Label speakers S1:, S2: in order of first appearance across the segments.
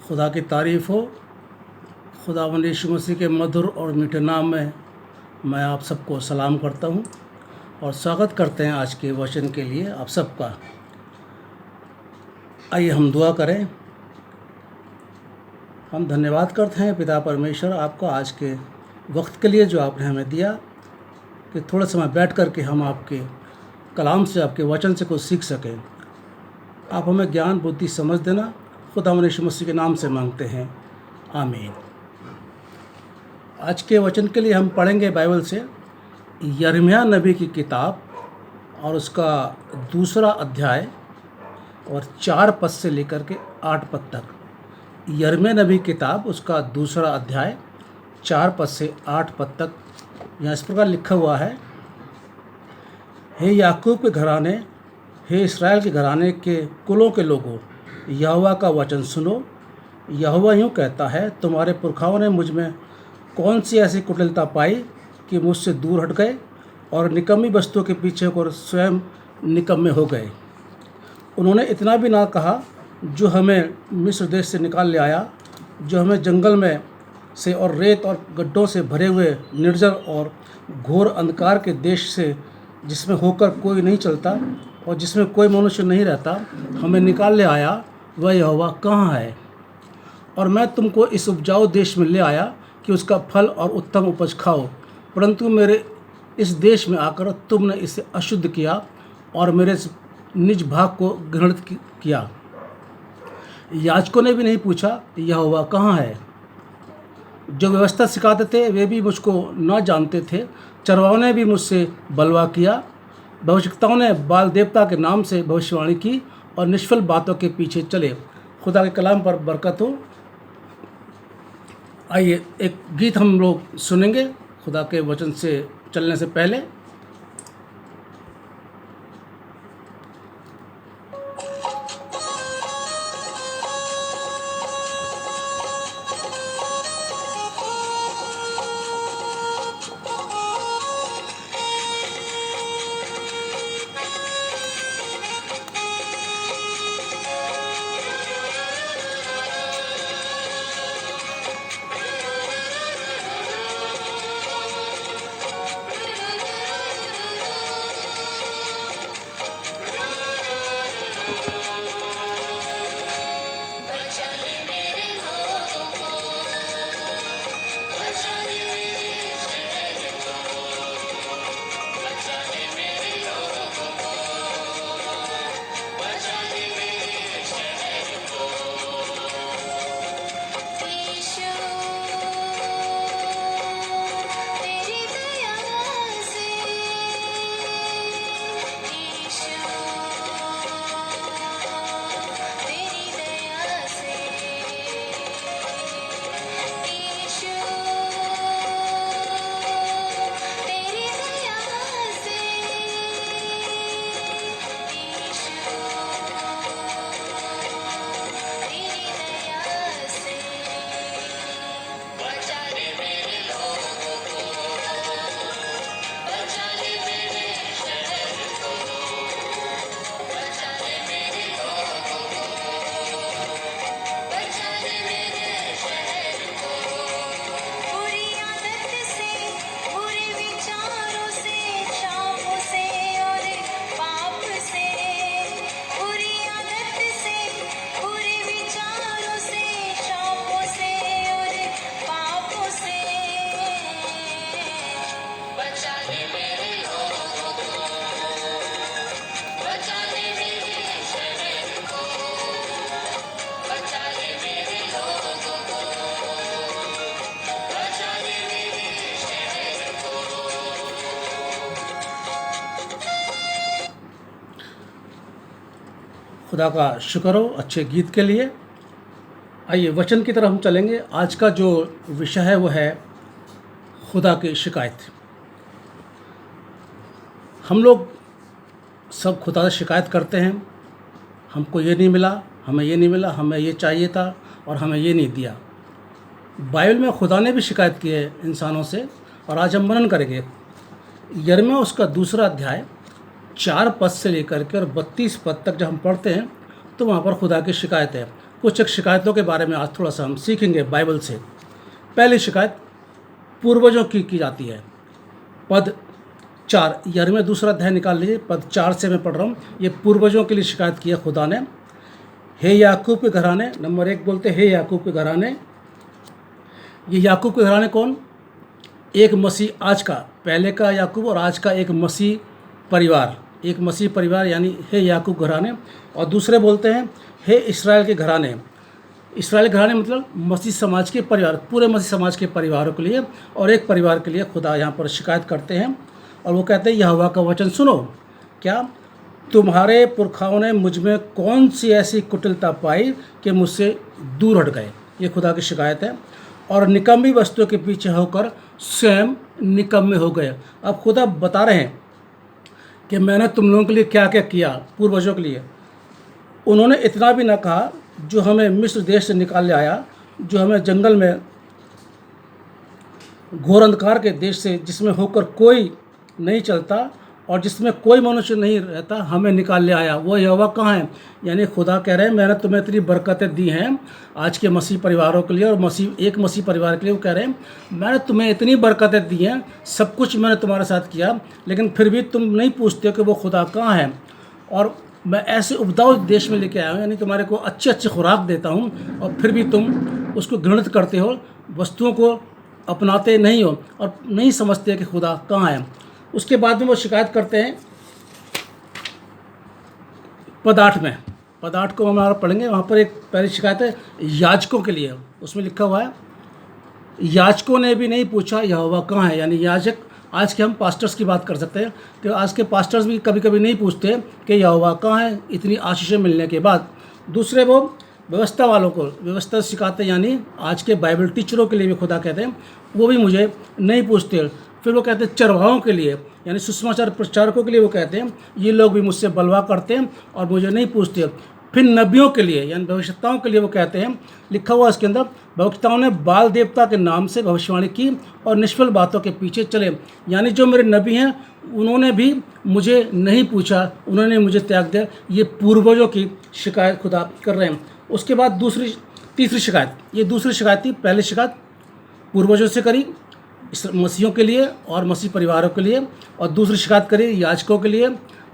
S1: खुदा की तारीफ़ हो। खुदावंद यीशु मसीह के मधुर और मीठे नाम में मैं आप सबको सलाम करता हूं और स्वागत करते हैं आज के वचन के लिए आप सबका। आइए हम दुआ करें। हम धन्यवाद करते हैं पिता परमेश्वर आपका आज के वक्त के लिए जो आपने हमें दिया कि थोड़ा समय बैठ कर के हम आपके कलाम से, आपके वचन से कुछ सीख सकें। आप हमें ज्ञान बुद्धि समझ देना, खुदावंद यीशु मसीह के नाम से मांगते हैं, आमीन। आज के वचन के लिए हम पढ़ेंगे बाइबल से यिर्मयाह नबी की किताब और उसका दूसरा अध्याय और 4 पद से लेकर के 8 पद तक। यिर्मयाह नबी की किताब उसका दूसरा अध्याय 4 पद से 8 पद तक। यहाँ इस प्रकार लिखा हुआ है, हे याकूब के घराने, हे इस्राएल के घराने के कुलों के लोगों, यहोवा का वचन सुनो। यहोवा यूँ कहता है, तुम्हारे पुरखाओं ने मुझ में कौन सी ऐसी कुटिलता पाई कि मुझसे दूर हट गए और निकम्मी वस्तुओं के पीछे होकर स्वयं निकम्मे हो गए। उन्होंने इतना भी ना कहा जो हमें मिस्र देश से निकाल ले आया, जो हमें जंगल में से और रेत और गड्ढों से भरे हुए निर्जल और घोर अंधकार के देश से, जिसमें होकर कोई नहीं चलता और जिसमें कोई मनुष्य नहीं रहता, हमें निकाल ले आया। वह यहोवा कहाँ है? और मैं तुमको इस उपजाऊ देश में ले आया कि उसका फल और उत्तम उपज खाओ। परंतु मेरे इस देश में आकर तुमने इसे अशुद्ध किया और मेरे निज भाग को घृणित किया। याजकों ने भी नहीं पूछा यहोवा कहाँ है। जो व्यवस्था सिखाते थे वे भी मुझको न जानते थे। चरवाओं ने भी मुझसे बलवा किया। भविष्यवक्ताओं ने बाल देवता के नाम से भविष्यवाणी की और निष्फल बातों के पीछे चले। खुदा के कलाम पर बरकत हो। आइए एक गीत हम लोग सुनेंगे खुदा के वचन से चलने से पहले। खुदा का शुक्र हो अच्छे गीत के लिए। आइए वचन की तरफ हम चलेंगे। आज का जो विषय है वो है खुदा की शिकायत। हम लोग सब खुदा से शिकायत करते हैं, हमको ये नहीं मिला, हमें ये नहीं मिला, हमें ये चाहिए था और हमें ये नहीं दिया। बाइबल में खुदा ने भी शिकायत की है इंसानों से और आज हम वर्णन करेंगे। यिर्मयाह उसका दूसरा अध्याय 4 पद से लेकर के और 32 पद तक जब हम पढ़ते हैं तो वहाँ पर खुदा की शिकायत है। कुछ एक शिकायतों के बारे में आज थोड़ा सा हम सीखेंगे बाइबल से। पहली शिकायत पूर्वजों की जाती है। पद 4, यिर्मयाह दूसरा अध्याय निकाल लीजिए, पद 4 से मैं पढ़ रहा हूँ। ये पूर्वजों के लिए शिकायत की है खुदा ने। हे याकूब के घराने, नंबर 1 बोलते हे याकूब के घराने। ये याकूब के घराने कौन? एक मसीह आज का, पहले का याकूब और आज का एक मसीह परिवार, एक मसीह परिवार यानी हे याकूब घराने। और दूसरे बोलते हैं हे इस्राएल के घराने। इस्राएल घराने मतलब मसीह समाज के परिवार, पूरे मसीह समाज के परिवारों के लिए और एक परिवार के लिए खुदा यहाँ पर शिकायत करते हैं। और वो कहते हैं यहोवा का वचन सुनो, क्या तुम्हारे पुरखाओं ने मुझ में कौन सी ऐसी कुटिलता पाई कि मुझसे दूर हट गए। ये खुदा की शिकायत है। और निकम्मी वस्तुओं के पीछे होकर स्वयं निकम्मे हो गए। अब खुदा बता रहे हैं कि मैंने तुम लोगों के लिए क्या क्या किया, पूर्वजों के लिए। उन्होंने इतना भी ना कहा जो हमें मिस्र देश से निकाल ले आया, जो हमें जंगल में घोर अंधकार के देश से, जिसमें होकर कोई नहीं चलता और जिसमें कोई मनुष्य नहीं रहता, हमें निकाल ले आया। वो यहोवा कहाँ है? यानी खुदा कह रहे हैं मैंने तुम्हें इतनी बरकतें दी हैं आज के मसीह परिवारों के लिए और एक मसीह परिवार के लिए। वो कह रहे हैं मैंने तुम्हें इतनी बरकतें दी हैं, सब कुछ मैंने तुम्हारे साथ किया, लेकिन फिर भी तुम नहीं पूछते हो कि वो खुदा कहाँ है। और मैं ऐसे उपजाऊ देश में लेके आया हूँ, यानी तुम्हारे को अच्छी अच्छी खुराक देता हूँ और फिर भी तुम उसको घृणित करते हो, वस्तुओं को अपनाते नहीं हो और नहीं समझते कि खुदा कहाँ है। उसके बाद में वो शिकायत करते हैं पद 8 में। पद 8 को हम हमारा पढ़ेंगे। वहाँ पर एक पहली शिकायत है याजकों के लिए। उसमें लिखा हुआ है याजकों ने भी नहीं पूछा यहोवा कहाँ है। यानी याजक, आज के हम पास्टर्स की बात कर सकते हैं कि आज के पास्टर्स भी कभी कभी नहीं पूछते कि यहोवा कहाँ है इतनी आशीषें मिलने के बाद। दूसरे वो व्यवस्था वालों को व्यवस्था सिखाते, यानी आज के बाइबल टीचरों के लिए भी खुदा कहते हैं वो भी मुझे नहीं पूछते। फिर वो कहते हैं चरवाहों के लिए, यानी सुसमाचार प्रचारकों के लिए वो कहते हैं ये लोग भी मुझसे बलवा करते हैं और मुझे नहीं पूछते। फिर नबियों के लिए यानी भविष्यताओं के लिए वो कहते हैं, लिखा हुआ इसके अंदर, भविष्यताओं ने बाल देवता के नाम से भविष्यवाणी की और निष्फल बातों के पीछे चले। यानी जो मेरे नबी हैं उन्होंने भी मुझे नहीं पूछा, उन्होंने मुझे त्याग दिया। ये पूर्वजों की शिकायत खुदा कर रहे हैं। उसके बाद तीसरी शिकायत, ये दूसरी शिकायत थी। पहली शिकायत पूर्वजों से करी मसीहों के लिए और मसीह परिवारों के लिए, और दूसरी शिकायत करी याजकों के लिए,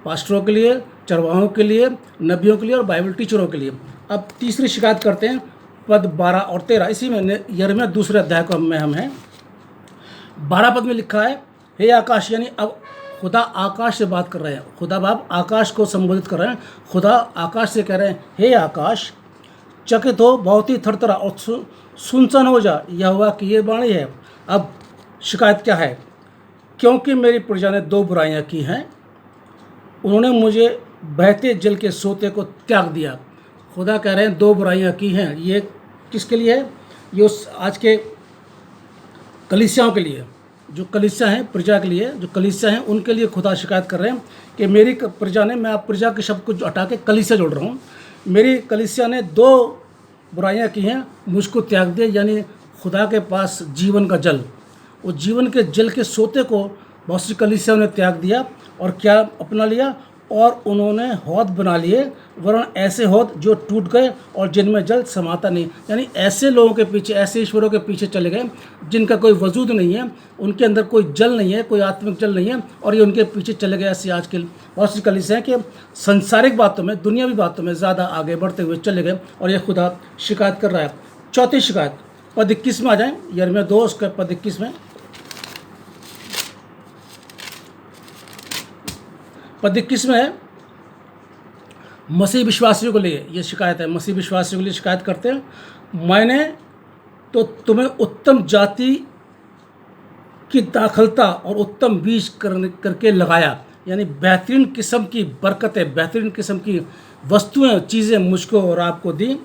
S1: पास्टरों के लिए, चरवाहों के लिए, नबियों के लिए और बाइबल टीचरों के लिए। अब तीसरी शिकायत करते हैं पद 12 और 13। इसी में यिर्मयाह दूसरे अध्याय को हम हैं 12 पद में लिखा है हे आकाश, यानी अब खुदा आकाश से बात कर रहे हैं। खुदा बाप आकाश को संबोधित कर रहे हैं। खुदा आकाश से कह रहे हैं हे आकाश चकित हो, बहुत ही थरथरा और सुनसान हो जा, यहोवा की ये वाणी है। अब शिकायत क्या है? क्योंकि मेरी प्रजा ने 2 बुराइयां की हैं, उन्होंने मुझे बहते जल के सोते को त्याग दिया। खुदा कह रहे हैं 2 बुराइयां की हैं। ये किसके लिए है? ये उस आज के कलीसियाओं के लिए, जो कलीसिया हैं प्रजा के लिए, जो कलीसिया हैं उनके लिए खुदा शिकायत कर रहे हैं कि मेरी प्रजा ने, मैं आप प्रजा के शब्द को हटा के कलीसिया जोड़ रहा हूँ, मेरी कलीसिया ने 2 बुराइयां की हैं, मुझको त्याग दिया। यानी खुदा के पास जीवन का जल, वो जीवन के जल के सोते को बहुत सी कलीसियाओं ने त्याग दिया और क्या अपना लिया, और उन्होंने हौद बना लिए, वरन ऐसे हौद जो टूट गए और जिनमें जल समाता नहीं। यानी ऐसे लोगों के पीछे, ऐसे ईश्वरों के पीछे चले गए जिनका कोई वजूद नहीं है, उनके अंदर कोई जल नहीं है, कोई आत्मिक जल नहीं है, और ये उनके पीछे चले गए। ऐसे आज के बहुत सी कलीसियाँ कि संसारिक बातों में, दुनियावी बातों में ज़्यादा आगे बढ़ते हुए चले गए, और ये खुदा शिकायत कर रहा है। चौथी शिकायत पद 21 में आ जाएँ, यिर्मयाह 2 उसका पद 21 में। पद 21 में है मसीह विश्वासियों के लिए ये शिकायत है। मसीह विश्वासियों के लिए शिकायत करते हैं मैंने तो तुम्हें उत्तम जाति की दाखलता और उत्तम बीज करके लगाया। यानी बेहतरीन किस्म की बरकतें, बेहतरीन किस्म की वस्तुएं, चीज़ें मुझको और आपको दी,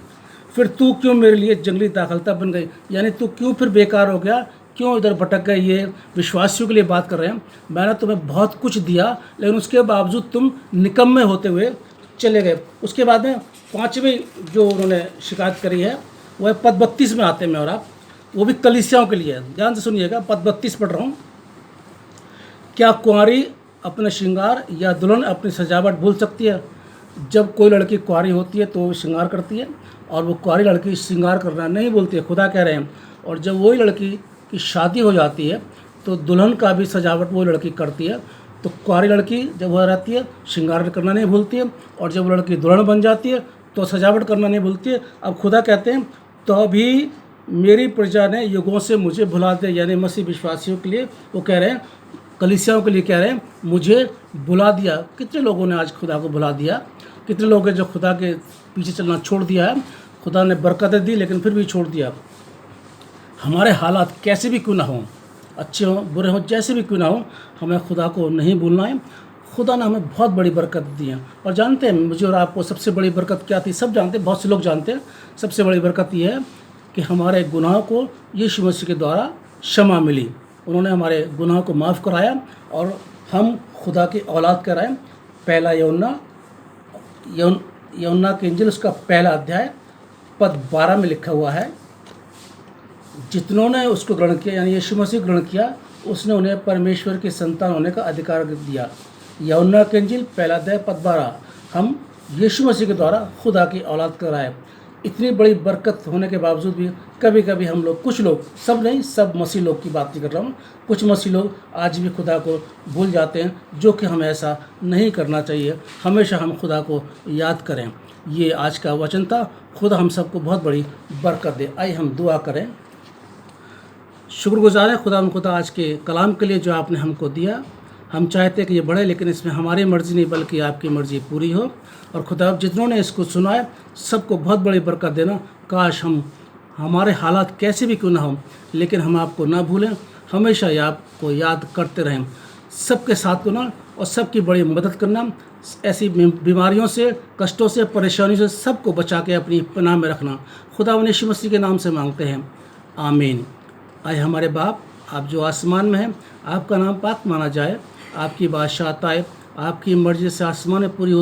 S1: फिर तू क्यों मेरे लिए जंगली दाखलता बन गई। यानी तू क्यों फिर बेकार हो गया, क्यों इधर भटक गए। ये विश्वासियों के लिए बात कर रहे हैं। मैंने तुम्हें बहुत कुछ दिया लेकिन उसके बावजूद तुम निकम्मे होते हुए चले गए। उसके बाद में 5वीं जो उन्होंने शिकायत करी है वो है पद 32 में आते हैं मैं और आप, वो भी कलीसियाओं के लिए है। ध्यान से सुनिएगा, पद 32 पढ़ रहा हूँ। क्या कुंवारी अपने श्रृंगार या दुल्हन अपनी सजावट भूल सकती है? जब कोई लड़की कुंवारी होती है तो वो श्रृंगार करती है, और वो कुंवारी लड़की श्रृंगार करना नहीं बोलती है, खुदा कह रहे हैं। और जब वही लड़की की शादी हो जाती है तो दुल्हन का भी सजावट वो लड़की करती है। तो कुंवारी लड़की जब वह रहती है श्रृंगार करना नहीं भूलती है, और जब वो लड़की दुल्हन बन जाती है तो सजावट करना नहीं भूलती है। अब खुदा कहते हैं तो अभी मेरी प्रजा ने युगों से मुझे भुला दिया, यानी मसीह विश्वासियों के लिए वो कह रहे हैं, कलीसियाओं के लिए कह रहे हैं, मुझे भुला दिया। कितने लोगों ने आज खुदा को भुला दिया, कितने लोग हैं जो खुदा के पीछे चलना छोड़ दिया है। खुदा ने बरकतें दी लेकिन फिर भी छोड़ दिया। हमारे हालात कैसे भी क्यों ना हों, अच्छे हों बुरे हों, जैसे भी क्यों ना हों, हमें खुदा को नहीं भूलना है। खुदा ने हमें बहुत बड़ी बरकत दी है, और जानते हैं मुझे और आपको सबसे बड़ी बरकत क्या थी? सब जानते हैं, बहुत से लोग जानते हैं। सबसे बड़ी बरकत ये है कि हमारे गुनाहों को यीशु मसीह के द्वारा क्षमा मिली। उन्होंने हमारे गुनाहों को माफ़ कराया और हम खुदा की औलाद कराएं। पहला यूहन्ना की इंजील उसका पहला अध्याय पद 12 में लिखा हुआ है, जितनों ने उसको ग्रहण किया, यानी यीशु मसीह ग्रहण किया, उसने उन्हें परमेश्वर की संतान होने का अधिकार दिया। यूहन्ना की इंजील पहला अध्याय पद 12, हम यीशु मसीह के द्वारा खुदा की औलाद कराए। इतनी बड़ी बरकत होने के बावजूद भी कभी कभी हम लोग, कुछ लोग, सब नहीं, सब मसीह लोग की बात नहीं कर रहा हूँ, कुछ मसीह लोग आज भी खुदा को भूल जाते हैं, जो कि हमें ऐसा नहीं करना चाहिए। हमेशा हम खुदा को याद करें। ये आज का वचन था। खुदा हम सबको बहुत बड़ी बरकत दे। आइए हम दुआ करें। शुक्रगुजार है खुदा आज के कलाम के लिए जो आपने हमको दिया। हम चाहते हैं कि ये बढ़े, लेकिन इसमें हमारी मर्ज़ी नहीं बल्कि आपकी मर्ज़ी पूरी हो। और खुदा जितनों ने इसको सुना है सबको बहुत बड़ी बरकत देना। काश हमारे हालात कैसे भी क्यों ना हों, लेकिन हम आपको ना भूलें, हमेशा ये आपको याद करते रहें। सबके साथ होना और सबकी बड़ी मदद करना, ऐसी बीमारियों से, कष्टों से, परेशानियों से सबको बचा के अपनी पनाह में रखना। खुदा यीशु मसीह के नाम से मांगते हैं, आमीन। आए हमारे बाप, आप जो आसमान में हैं, आपका नाम पाक माना जाए, आपकी बादशाहत आए, आपकी मर्जी से आसमान में पूरी